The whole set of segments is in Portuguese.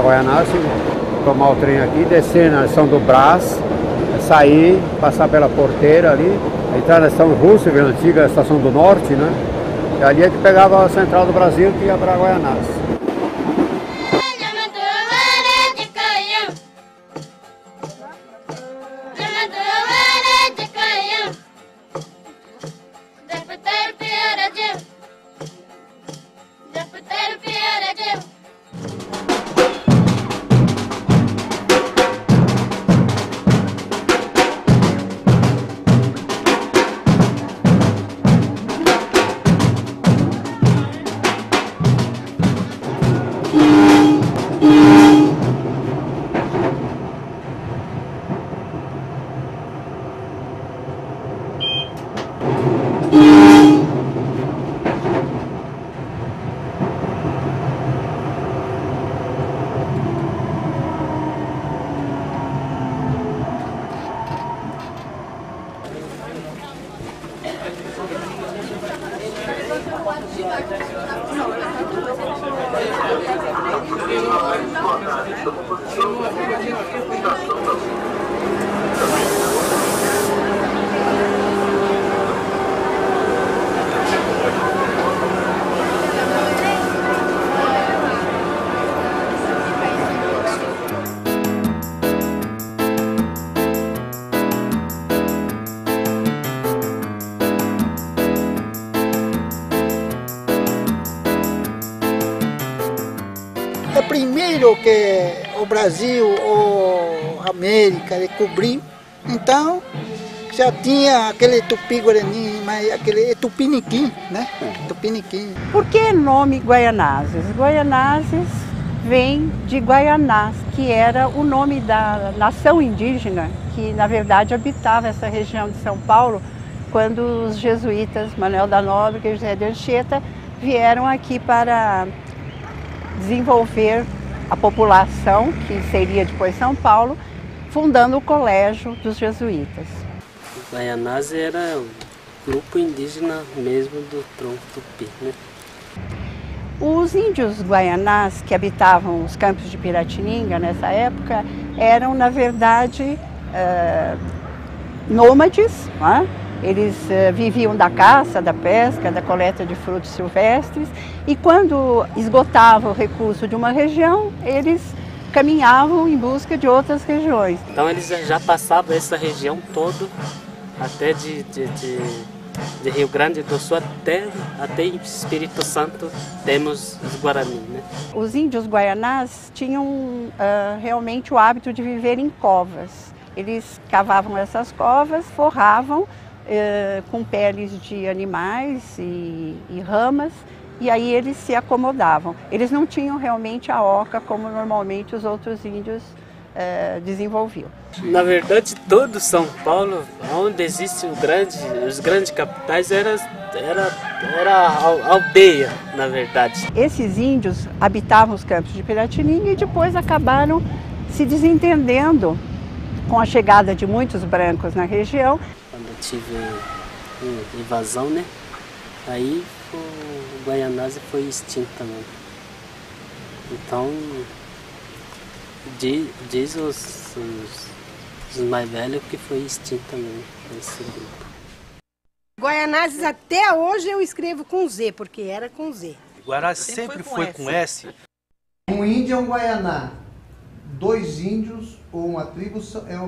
Guaianazes, tomar o trem aqui, descer na estação do Brás, sair, passar pela porteira ali, entrar na estação Roosevelt, antiga estação do Norte, né? E ali é que pegava a Central do Brasil que ia para Guaianazes. Primeiro que o Brasil ou a América descobriu, então já tinha aquele tupi-guarani, mas aquele tupiniquim, né? Tupiniquim. Por que nome Guaianazes? Guaianazes vem de Guaianás, que era o nome da nação indígena que na verdade habitava essa região de São Paulo quando os jesuítas Manuel da Nóbrega e José de Anchieta vieram aqui para desenvolver a população, que seria depois São Paulo, fundando o Colégio dos Jesuítas. Guaianazes era um grupo indígena mesmo do tronco tupi, né? Os índios guaianás que habitavam os campos de Piratininga nessa época eram, na verdade, nômades, né? Eles viviam da caça, da pesca, da coleta de frutos silvestres e quando esgotavam o recurso de uma região, eles caminhavam em busca de outras regiões. Então eles já passavam essa região toda, até de Rio Grande do Sul até Espírito Santo, temos os Guarani, né? Os índios guaianás tinham realmente o hábito de viver em covas. Eles cavavam essas covas, forravam com peles de animais e ramas, e aí eles se acomodavam. Eles não tinham realmente a oca como normalmente os outros índios desenvolviam. Na verdade, todo São Paulo, onde existem os grandes capitais, era aldeia, na verdade. Esses índios habitavam os campos de Piratininga e depois acabaram se desentendendo com a chegada de muitos brancos na região. Quando tive invasão, né? Aí o Guaianazes foi extinto também. Então, diz os mais velhos que foi extinto também esse grupo. Guaianazes até hoje eu escrevo com Z, porque era com Z. Guaianazes sempre foi com S. Um índio é um Guaianá. Dois índios ou uma tribo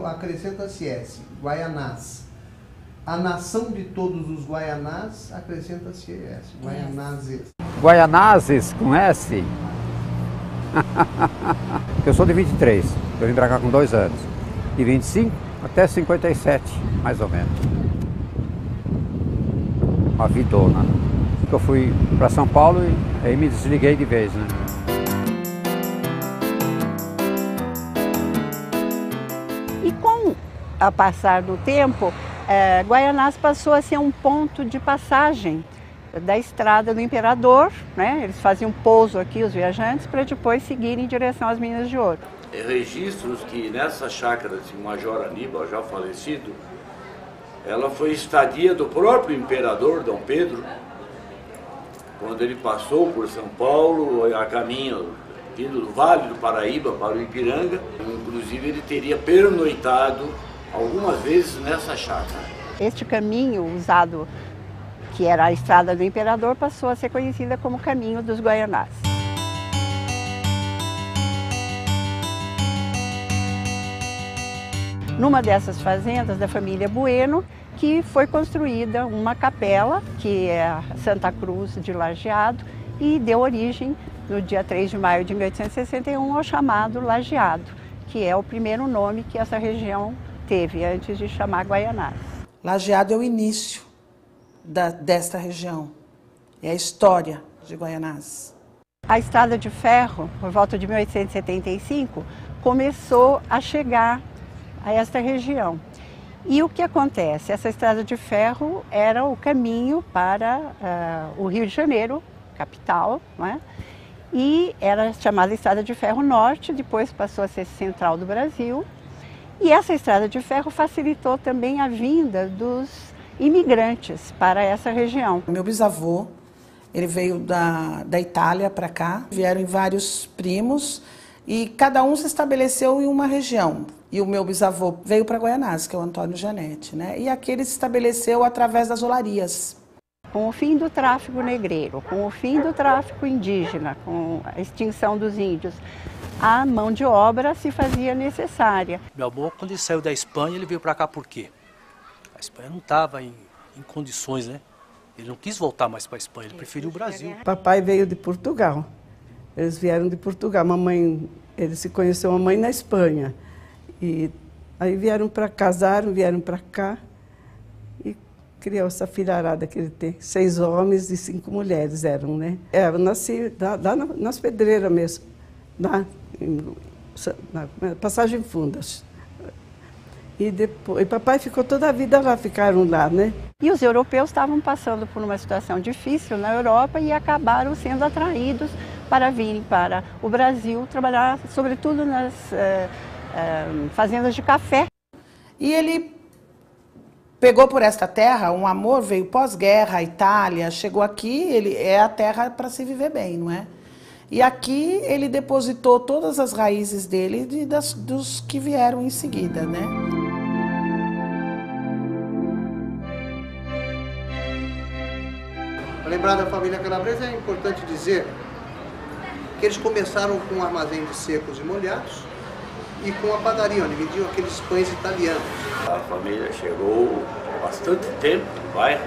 acrescenta-se S, Guaianás. A nação de todos os Guaianás acrescenta-se S, Guaianazes. Guaianazes com S? Eu sou de 23, eu vim pra cá com 2 anos. De 25 até 57, mais ou menos. Uma vidona. Eu fui para São Paulo e aí me desliguei de vez, né? E com o passar do tempo, Guaianás passou a ser um ponto de passagem da estrada do Imperador, né? Eles faziam pouso aqui, os viajantes, para depois seguirem em direção às Minas de Ouro. Registros que nessa chácara de Major Aníbal, já falecido, ela foi estadia do próprio Imperador Dom Pedro, quando ele passou por São Paulo a caminho vindo do Vale do Paraíba para o Ipiranga. Inclusive ele teria pernoitado algumas vezes nessa chácara. Este caminho usado, que era a Estrada do Imperador, passou a ser conhecida como Caminho dos Guaianás. Numa dessas fazendas da família Bueno, que foi construída uma capela, que é a Santa Cruz de Lajeado, e deu origem, no dia 3 de maio de 1861, ao chamado Lajeado, que é o primeiro nome que essa região teve, antes de chamar Guaianás. Lajeado é o início desta região, é a história de Guaianás. A Estrada de Ferro, por volta de 1875, começou a chegar a esta região. E o que acontece? Essa Estrada de Ferro era o caminho para o Rio de Janeiro, capital, não é? E era chamada Estrada de Ferro Norte, depois passou a ser Central do Brasil. E essa Estrada de Ferro facilitou também a vinda dos imigrantes para essa região. Meu bisavô, ele veio da Itália para cá, vieram vários primos e cada um se estabeleceu em uma região. E o meu bisavô veio para Guaianás, que é o Antônio Janete, né? E aqui ele se estabeleceu através das olarias. Com o fim do tráfico negreiro, com o fim do tráfico indígena, com a extinção dos índios, a mão de obra se fazia necessária. Meu avô, quando ele saiu da Espanha, ele veio para cá por quê? A Espanha não estava em condições, né? Ele não quis voltar mais para a Espanha, ele preferiu o Brasil. Papai veio de Portugal. Eles vieram de Portugal. Mamãe, ele se conheceu a mãe na Espanha. E aí vieram para casaram, vieram para cá e criou essa filharada que ele tem. 6 homens e 5 mulheres eram, né? Eu nasci lá nas Pedreiras mesmo, na Passagem Fundas. E depois, papai ficou toda a vida lá, ficaram lá, né? E os europeus estavam passando por uma situação difícil na Europa e acabaram sendo atraídos para virem para o Brasil trabalhar, sobretudo nas fazendas de café. E ele pegou por esta terra, um amor, veio pós-guerra, a Itália, chegou aqui, ele é a terra para se viver bem, não é? E aqui ele depositou todas as raízes dele e dos que vieram em seguida, né? Para lembrar da família Calabresa, é importante dizer que eles começaram com um armazém de secos e molhados e com a padaria, onde vendiam aqueles pães italianos. A família chegou há bastante tempo no bairro,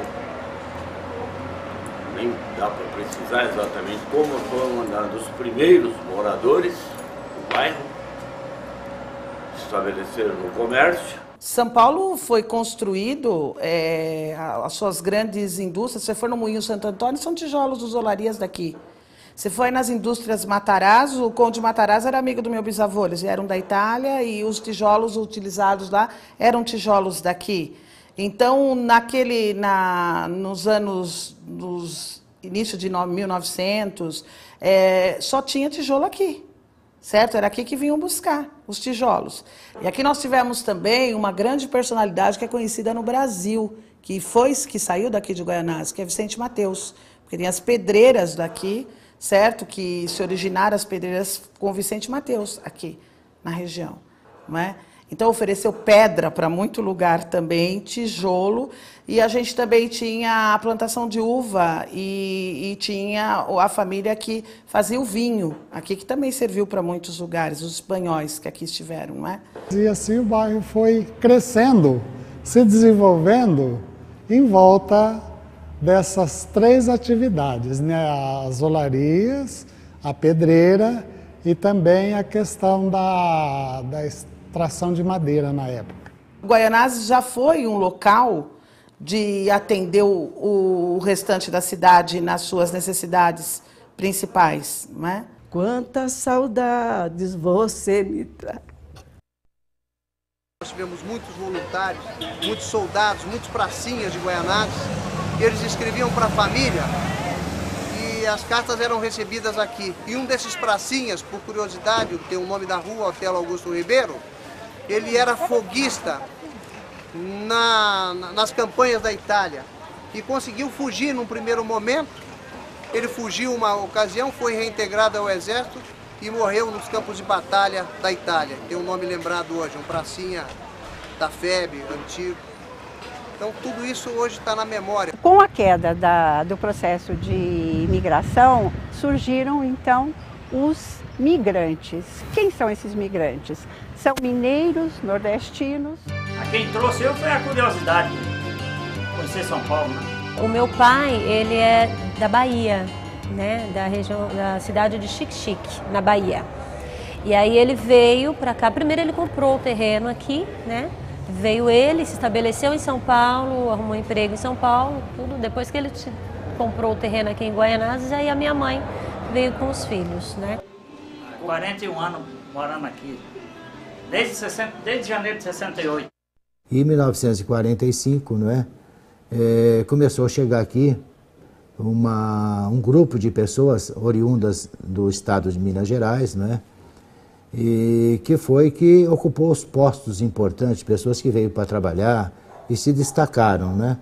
nem dá para precisar exatamente como foram andando os primeiros moradores do bairro, estabeleceram no comércio. São Paulo foi construído, as suas grandes indústrias, se você for no Moinho Santo Antônio, são tijolos dos olarias daqui. Se foi nas indústrias Matarazzo, o Conde Matarazzo era amigo do meu bisavô, eles vieram da Itália e os tijolos utilizados lá eram tijolos daqui. Então, nos início de 1900, só tinha tijolo aqui, certo? Era aqui que vinham buscar os tijolos. E aqui nós tivemos também uma grande personalidade que é conhecida no Brasil, que saiu daqui de Guaianás, que é Vicente Mateus, porque tem as pedreiras daqui, certo? Que se originaram as pedreiras com Vicente Mateus aqui na região, não é? Então ofereceu pedra para muito lugar também, tijolo, e a gente também tinha a plantação de uva e tinha a família que fazia o vinho, aqui que também serviu para muitos lugares, os espanhóis que aqui estiveram, não é? E assim o bairro foi crescendo, se desenvolvendo em volta dessas 3 atividades, né? As olarias, a pedreira e também a questão da extração de madeira na época. Guaianás já foi um local de atender o restante da cidade nas suas necessidades principais, não é? Quantas saudades você me traz. Nós tivemos muitos voluntários, muitos soldados, muitos pracinhas de Guaianás. Eles escreviam para a família e as cartas eram recebidas aqui. E um desses pracinhas, por curiosidade, tem o nome da rua, Hotel Augusto Ribeiro, ele era foguista nas campanhas da Itália e conseguiu fugir num primeiro momento. Ele fugiu uma ocasião, foi reintegrado ao exército e morreu nos campos de batalha da Itália. Tem um nome lembrado hoje, um pracinha da FEB, antigo. Então tudo isso hoje está na memória. Com a queda do processo de imigração, surgiram então os migrantes. Quem são esses migrantes? São mineiros, nordestinos. Quem trouxe eu foi a curiosidade de conhecer São Paulo, né? O meu pai, ele é da Bahia, né? Da região, da cidade de Xique-Xique, na Bahia. E aí ele veio para cá, primeiro ele comprou o terreno aqui, né? Veio ele, se estabeleceu em São Paulo, arrumou emprego em São Paulo, tudo. Depois que ele comprou o terreno aqui em Guaianazes, aí a minha mãe veio com os filhos, né? 41 anos morando aqui, desde janeiro de 68. Em 1945, não é? Começou a chegar aqui um grupo de pessoas oriundas do estado de Minas Gerais, não é? E que ocupou os postos importantes, pessoas que veio para trabalhar e se destacaram, né?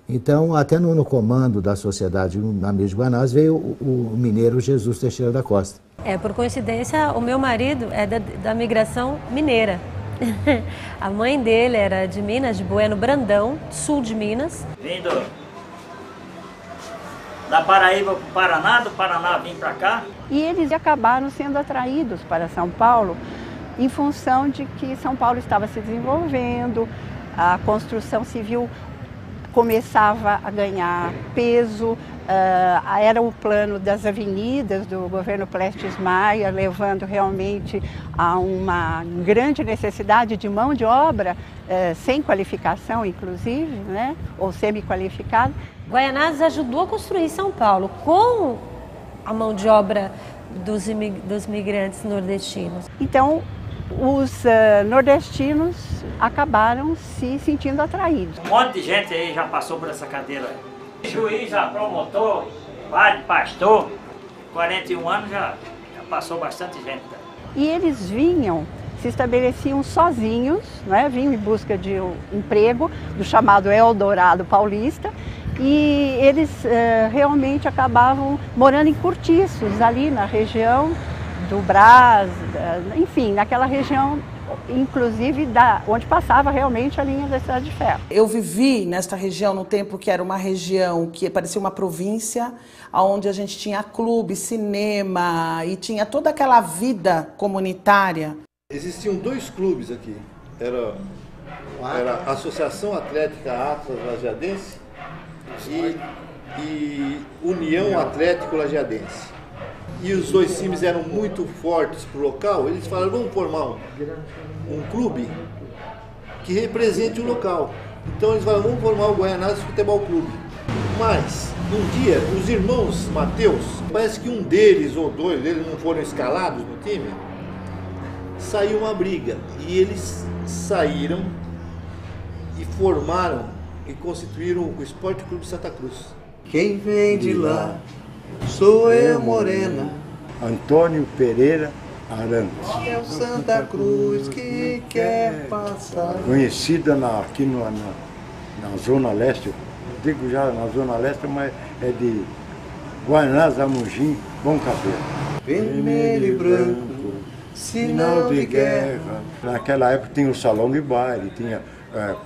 Então, até no comando da Sociedade Amigos de Guaianazes veio o mineiro Jesus Teixeira da Costa. Por coincidência, o meu marido é da migração mineira. A mãe dele era de Minas, de Bueno Brandão, sul de Minas. Vindo da Paraíba para o Paraná, do Paraná vim para cá. E eles acabaram sendo atraídos para São Paulo em função de que São Paulo estava se desenvolvendo, a construção civil começava a ganhar peso, era o plano das avenidas do governo Prestes Maia, levando realmente a uma grande necessidade de mão de obra, sem qualificação inclusive, né? Ou semi-qualificada. Guaianazes ajudou a construir São Paulo com a mão de obra dos migrantes nordestinos. Então, os nordestinos acabaram se sentindo atraídos. Um monte de gente aí já passou por essa cadeira. Juiz, já promotor, padre, pastor, 41 anos já passou bastante gente. E eles se estabeleciam sozinhos, né? Vinham em busca de um emprego, do chamado Eldorado paulista, e eles realmente acabavam morando em cortiços ali na região do Brás, enfim, naquela região, inclusive onde passava realmente a linha da Estrada de Ferro. Eu vivi nesta região no tempo que era uma região que parecia uma província, onde a gente tinha clube, cinema e tinha toda aquela vida comunitária. Existiam dois clubes aqui, era a Associação Atlética Atlas Lajadense e União Atlético Lajadense. E os dois times eram muito fortes para o local, eles falaram, vamos formar um clube que represente o local. Então eles falaram, vamos formar o Guaianazes Futebol Clube. Mas, um dia, os irmãos Mateus, parece que um deles ou dois deles não foram escalados no time, saiu uma briga. E eles saíram e formaram e constituíram o Esporte Clube Santa Cruz. Quem vem de lá? Sou eu, morena. Antônio Pereira Arantes. É o Santa Cruz que quer passar. Conhecida aqui na Zona Leste, digo já na Zona Leste, mas é de Guaianazes, Amugim, Bom Cabelo. Vermelho e branco, sinal de guerra. Naquela época tinha o salão de baile, tinha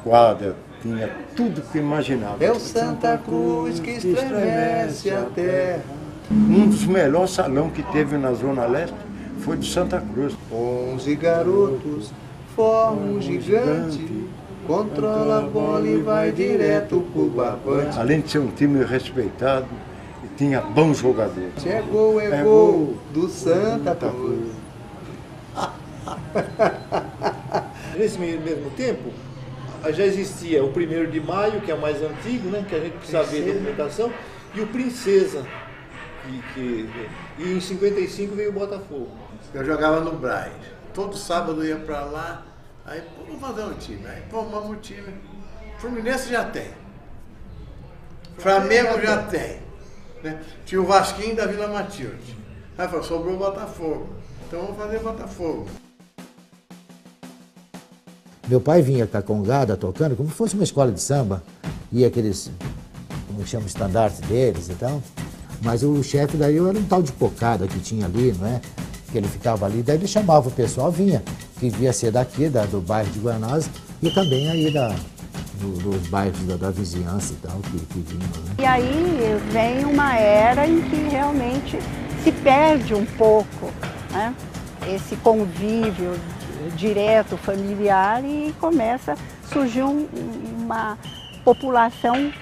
quadra, tinha tudo que imaginava. É o Santa Cruz que estremece a terra. Um dos melhores salões que teve na Zona Leste foi de Santa Cruz. 11 garotos formam um gigante, controla a bola e vai direto pro barbante. Além de ser um time respeitado, tinha bons jogadores. Se é gol do Santa Cruz. Nesse mesmo tempo, já existia o 1º de Maio, que é o mais antigo, né, que a gente precisa ver a documentação, e o Princesa. E em 55 veio o Botafogo. Eu jogava no Brás. Todo sábado eu ia pra lá, aí vamos fazer um time. Aí formamos um time. Fluminense já tem. Flamengo já tem. Né? Tinha o Vasquinho da Vila Matilde. Aí falou, sobrou o Botafogo. Então vamos fazer Botafogo. Meu pai vinha com a congada tocando, como se fosse uma escola de samba. Ia aqueles, como chama, estandarte deles e tal. Mas o chefe daí era um tal de cocada que tinha ali, não é? que ele ficava ali, daí ele chamava o pessoal, vinha, que devia ser daqui, do bairro de Guaianazes, e também aí dos bairros da vizinhança e tal, que vinham. Né? E aí vem uma era em que realmente se perde um pouco, né? Esse convívio direto, familiar, e começa a surgir uma população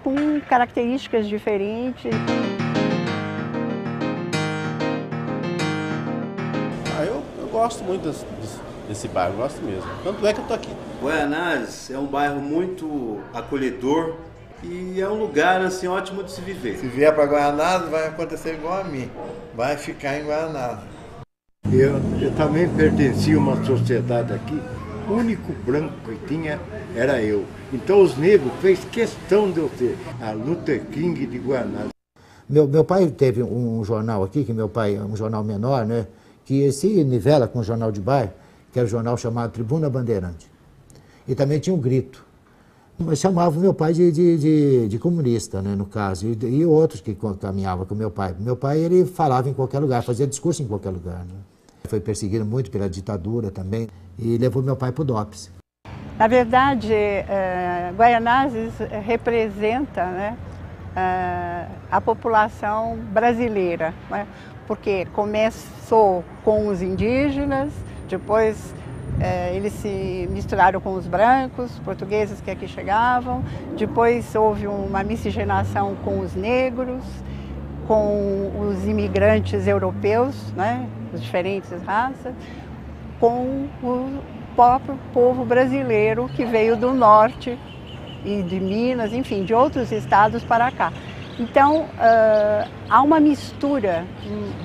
com características diferentes. Eu gosto muito desse bairro, gosto mesmo. Tanto é que eu tô aqui. Guaianazes é um bairro muito acolhedor e é um lugar assim ótimo de se viver. Se vier para Guaianazes vai acontecer igual a mim, vai ficar em Guaianazes. Eu também pertencia a uma sociedade aqui, o único branco que tinha era eu. Então os negros fez questão de eu ser a Luther King de Guaianazes. Meu pai teve um jornal aqui, que meu pai é um jornal menor, né? Que se nivela com o jornal de bairro, que era um jornal chamado Tribuna Bandeirante. E também tinha um Grito. Mas chamavam meu pai de comunista, né, no caso, e outros que caminhavam com meu pai. Meu pai, ele falava em qualquer lugar, fazia discurso em qualquer lugar. Né? Foi perseguido muito pela ditadura também, e levou meu pai para o DOPS. Na verdade, Guaianazes representa, né, a população brasileira, né? Porque começou com os indígenas, depois eles se misturaram com os brancos, portugueses que aqui chegavam, depois houve uma miscigenação com os negros, com os imigrantes europeus, né, as diferentes raças, com o próprio povo brasileiro que veio do norte e de Minas, enfim, de outros estados para cá. Então, há uma mistura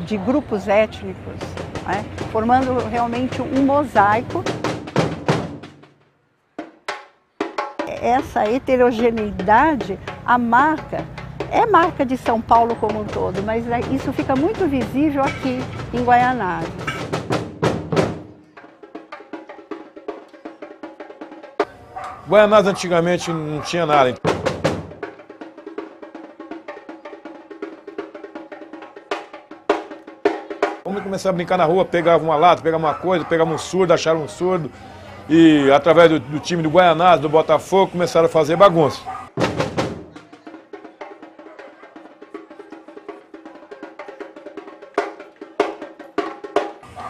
de grupos étnicos, né, formando realmente um mosaico. Essa heterogeneidade, é marca de São Paulo como um todo, mas isso fica muito visível aqui em Guaianazes. Guaianazes antigamente não tinha nada. Vamos começar a brincar na rua, pegava uma lata, pegava uma coisa, pegava um surdo, acharam um surdo. E através do time do Guaianazes, do Botafogo, começaram a fazer bagunça.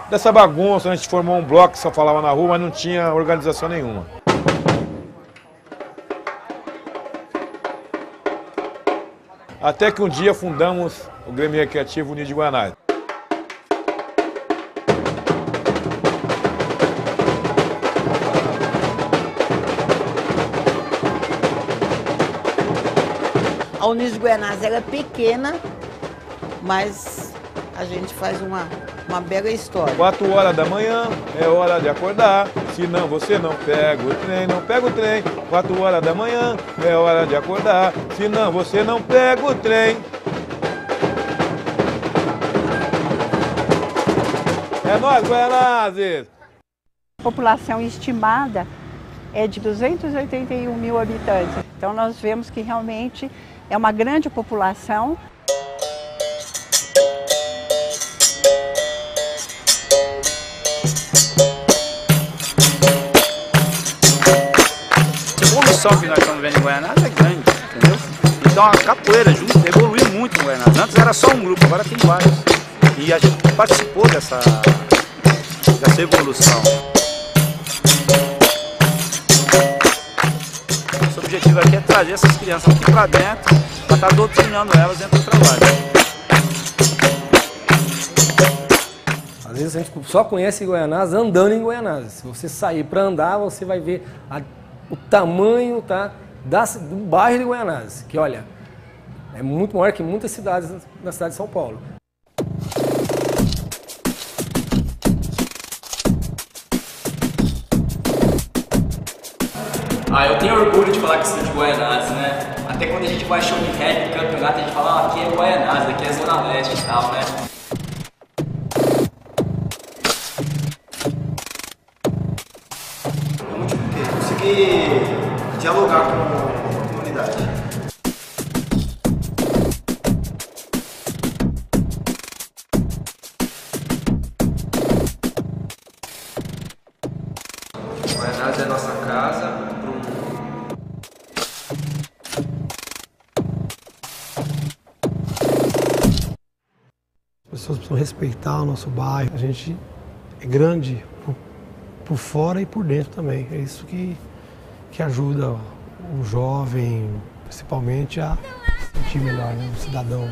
Dessa bagunça a gente formou um bloco que só falava na rua, mas não tinha organização nenhuma. Até que um dia fundamos o Grêmio Recreativo Unido de Guaianazes. A Unidos de Guaianazes era pequena, mas a gente faz uma bela história. 4 horas da manhã é hora de acordar, senão você não pega o trem, não pega o trem. 4 horas da manhã é hora de acordar, senão você não pega o trem. É nóis, Guaianazes! A população estimada é de 281 mil habitantes. Então nós vemos que realmente é uma grande população. A evolução que nós estamos vendo em Guaianazes é grande, entendeu? Então a capoeira junto evoluiu muito em Guaianazes. Antes era só um grupo, agora tem vários. E a gente participou dessa evolução. Nosso objetivo aqui é trazer essas crianças aqui para dentro, para estar doutrinando elas dentro do trabalho. Às vezes a gente só conhece Guaianazes andando em Guaianazes. Se você sair para andar, você vai ver o tamanho, tá, do bairro de Guaianazes, que olha, é muito maior que muitas cidades na cidade de São Paulo. Eu tenho orgulho de falar que sou de Guaianazes, né? Até quando a gente vai show de rap, campeonato, a gente fala, aqui é Guaianazes, aqui é Zona Leste e tal, né? Conseguir dialogar com a comunidade. Guaianazes é a nossa casa pro mundo. As pessoas precisam respeitar o nosso bairro. A gente é grande por fora e por dentro também. É isso que ajuda o jovem, principalmente, a se sentir melhor, né? O cidadão.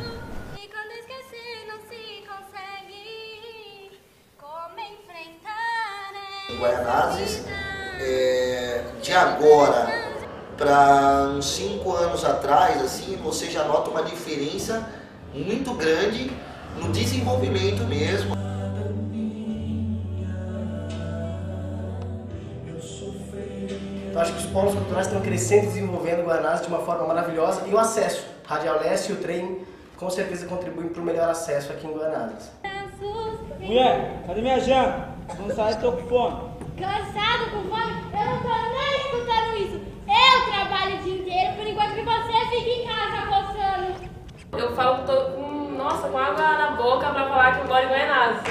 Guaianazes, de agora para uns 5 anos atrás, assim, você já nota uma diferença muito grande no desenvolvimento mesmo. Então, acho que os polos culturais estão crescendo e desenvolvendo Guaianazes de uma forma maravilhosa, e o acesso, Radial Leste e o trem com certeza contribuem para o melhor acesso aqui em Guaianazes. Mulher, cadê minha janta? Não sai, tô com fome. Cansado, com fome? Eu não tô nem escutando isso. Eu trabalho o dia inteiro, por enquanto que você fica em casa coçando. Eu falo que tô com água na boca pra falar que eu moro em Guaianazes.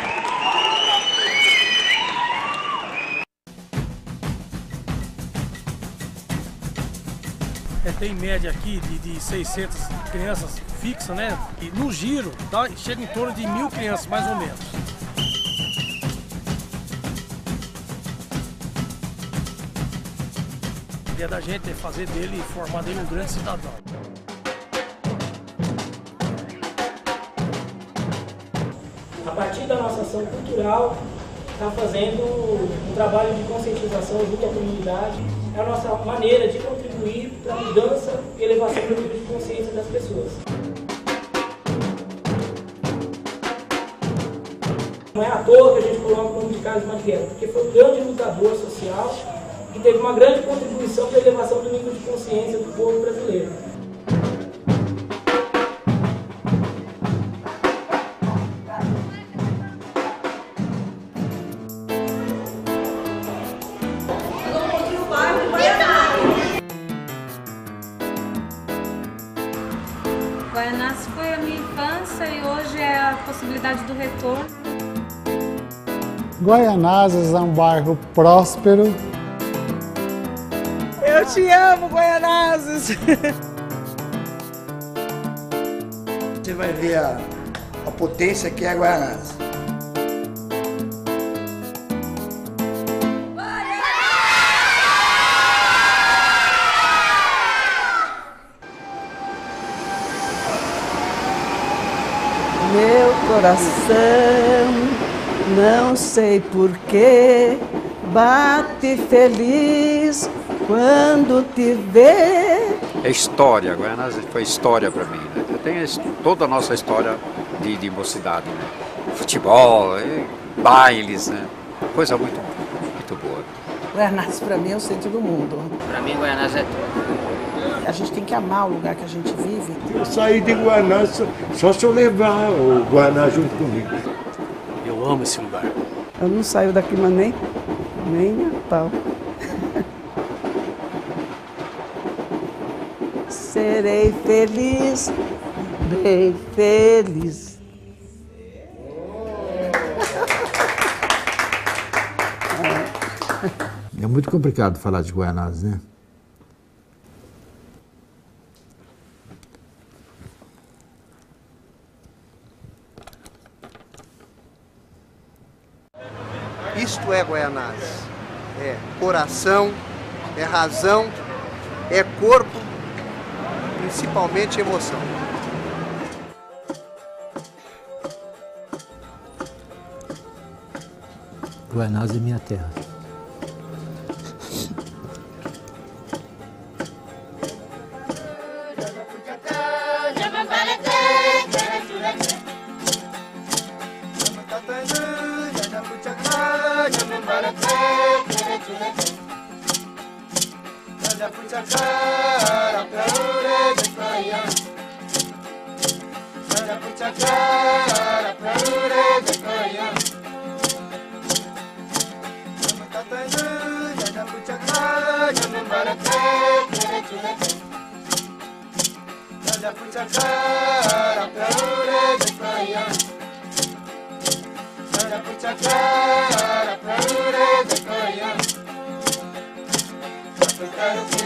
Tem média aqui de 600 crianças fixas, né? E no giro, chega em torno de 1000 crianças, mais ou menos. A ideia da gente é fazer dele, formar dele um grande cidadão. A partir da nossa ação cultural, está fazendo um trabalho de conscientização junto à comunidade. É a nossa maneira de contribuir para a mudança e elevação do nível de consciência das pessoas. Não é à toa que a gente coloca o nome de Carlos Marighella, porque foi um grande lutador social e teve uma grande contribuição para a elevação do nível de consciência do povo brasileiro. Guaianazes foi a minha infância e hoje é a possibilidade do retorno. Guaianazes é um bairro próspero. Eu te amo, Guaianazes! Você vai ver a potência que é Guaianazes. Meu coração, não sei porquê, bate feliz quando te vê. É história, Guaianazes foi história para mim, né? Eu tenho toda a nossa história de mocidade, né? Futebol, bailes, né? Coisa muito boa. Guaianazes para mim é o centro do mundo. Para mim, Guaianazes é tudo. A gente tem que amar o lugar que a gente vive. Eu saí de Guaianazes só se eu levar o Guaianazes junto comigo. Eu amo esse lugar. Eu não saio daqui, mas nem a pau. Serei feliz, bem feliz. É muito complicado falar de Guaianazes, né? Isto é Guaianazes. É coração, é razão, é corpo, principalmente emoção. Guaianazes é minha terra. quero